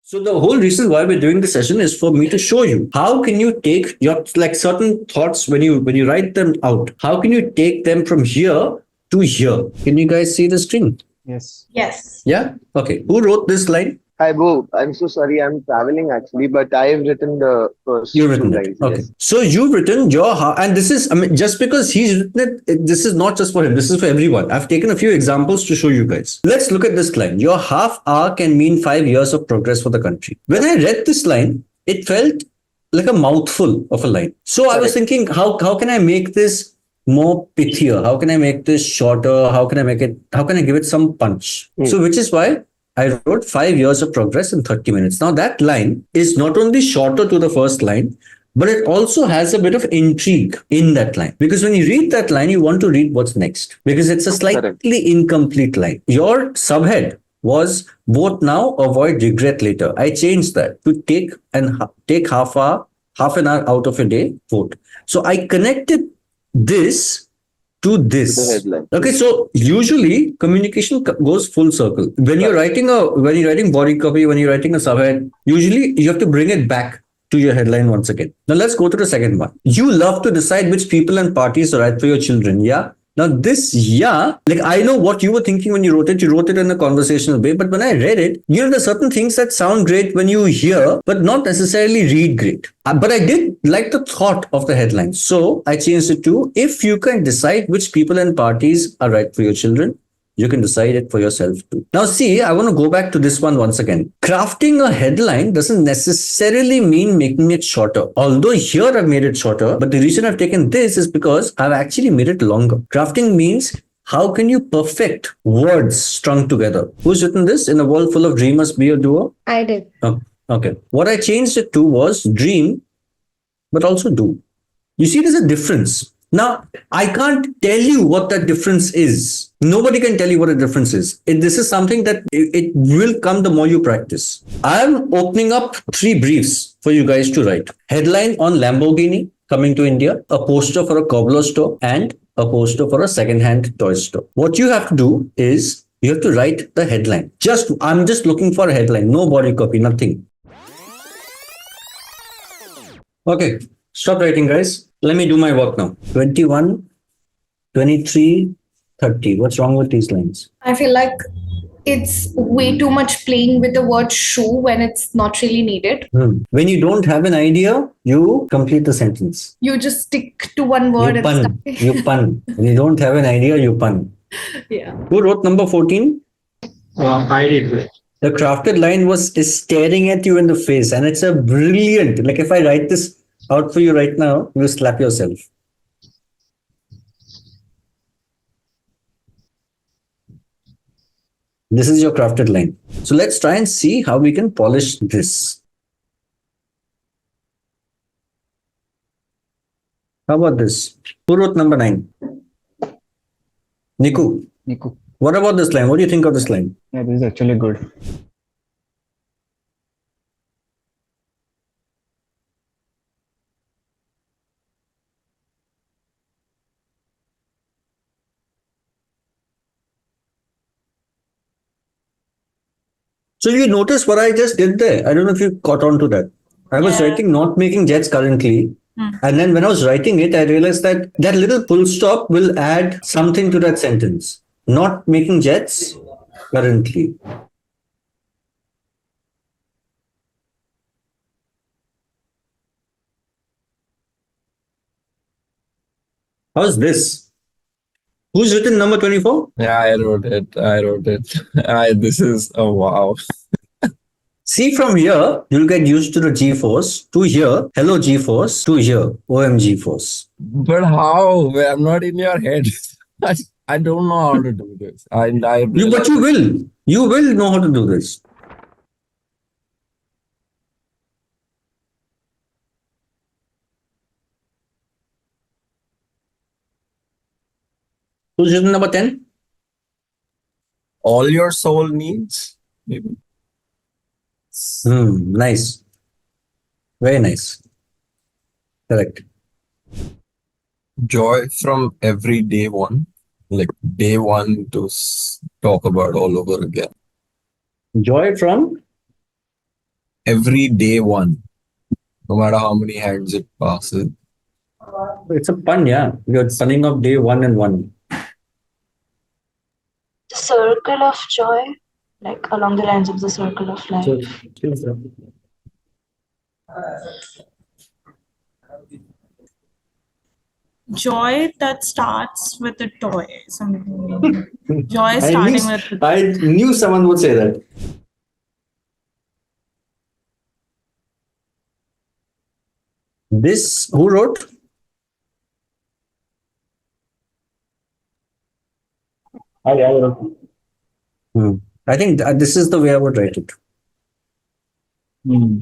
So the whole reason why we're doing this session is for me to show you how can you take your like certain thoughts when you write them out. How can you take them from here to here? Can you guys see the screen? Yes. Yes. Yeah. Okay. Who wrote this line? Hi, Bo. I'm so sorry. I'm traveling actually, but I've written the first You've two written it. lines. Okay. Yes. So you've written your and this is, I mean, just because he's written it, this is not just for him. This is for everyone. I've taken a few examples to show you guys. Let's look at this line. Your half hour can mean 5 years of progress for the country. When I read this line, it felt like a mouthful of a line. So I was thinking, how can I make this more pithier? How can I make this shorter? How can I give it some punch? So which is why I wrote 5 years of progress in 30 minutes. Now that line is not only shorter to the first line, but it also has a bit of intrigue in that line. Because when you read that line, you want to read what's next. Because it's a slightly incomplete line. Your subhead was vote now, avoid regret later. I changed that to take half an hour out of a day, vote. So I connected this to this. Okay, so usually communication goes full circle. When you're writing body copy, when you're writing a subhead, usually you have to bring it back to your headline once again. Now let's go to the second one. You love to decide which people and parties are right for your children. Yeah. Now this, like I know what you were thinking when you wrote it. You wrote it in a conversational way, but when I read it, there's certain things that sound great when you hear, but not necessarily read great. But I did like the thought of the headline. So I changed it to, if you can decide which people and parties are right for your children, you can decide it for yourself too. Now see, I want to go back to this one once again. Crafting a headline doesn't necessarily mean making it shorter. Although here I've made it shorter, but the reason I've taken this is because I've actually made it longer. Crafting means how can you perfect words strung together? Who's written this? In a world full of dreamers, be a doer? I did. Oh, okay. What I changed it to was dream, but also do. You see, there's a difference. Now, I can't tell you what that difference is. Nobody can tell you what a difference is. This is something that it will come the more you practice. I'm opening up 3 briefs for you guys to write. Headline on Lamborghini coming to India, a poster for a cobbler store, and a poster for a second-hand toy store. What you have to do is you have to write the headline. I'm just looking for a headline, no body copy, nothing. Okay, stop writing, guys. Let me do my work now. 21, 23, 30. What's wrong with these lines? I feel like it's way too much playing with the word shoe when it's not really needed. When you don't have an idea, you complete the sentence. You just stick to one word and You pun. When you don't have an idea, you pun. Yeah. Who wrote number 14? I did. The crafted line is staring at you in the face, and it's a brilliant. Like if I write this out for you right now, you slap yourself. This is your crafted line. So let's try and see how we can polish this. How about this? Who wrote number 9? Niku. What about this line? What do you think of this line? Yeah, this is actually good. So you notice what I just did there. I don't know if you caught on to that. I was writing not making jets currently. And then when I was writing it, I realized that little full stop will add something to that sentence. Not making jets currently. How's this? Who's written number 24? Yeah, I wrote it. This is, oh wow. See, from here, you'll get used to the G-force, to here, hello G-force, to here, OMG force. But how? I'm not in your head. I don't know how to do this. But you will. You will know how to do this. Who's written number 10? All your soul needs, maybe. Nice. Very nice. Correct. Joy from every day one. Like day one to talk about all over again. Joy from? every day one, no matter how many hands it passes. It's a pun, yeah. You're punning up day one and one. The circle of joy, like along the lines of the circle of life. Joy that starts with a toy. Joy I starting knew, with I knew someone would say that. This, who wrote? I wrote. I think this is the way I would write it. Hmm.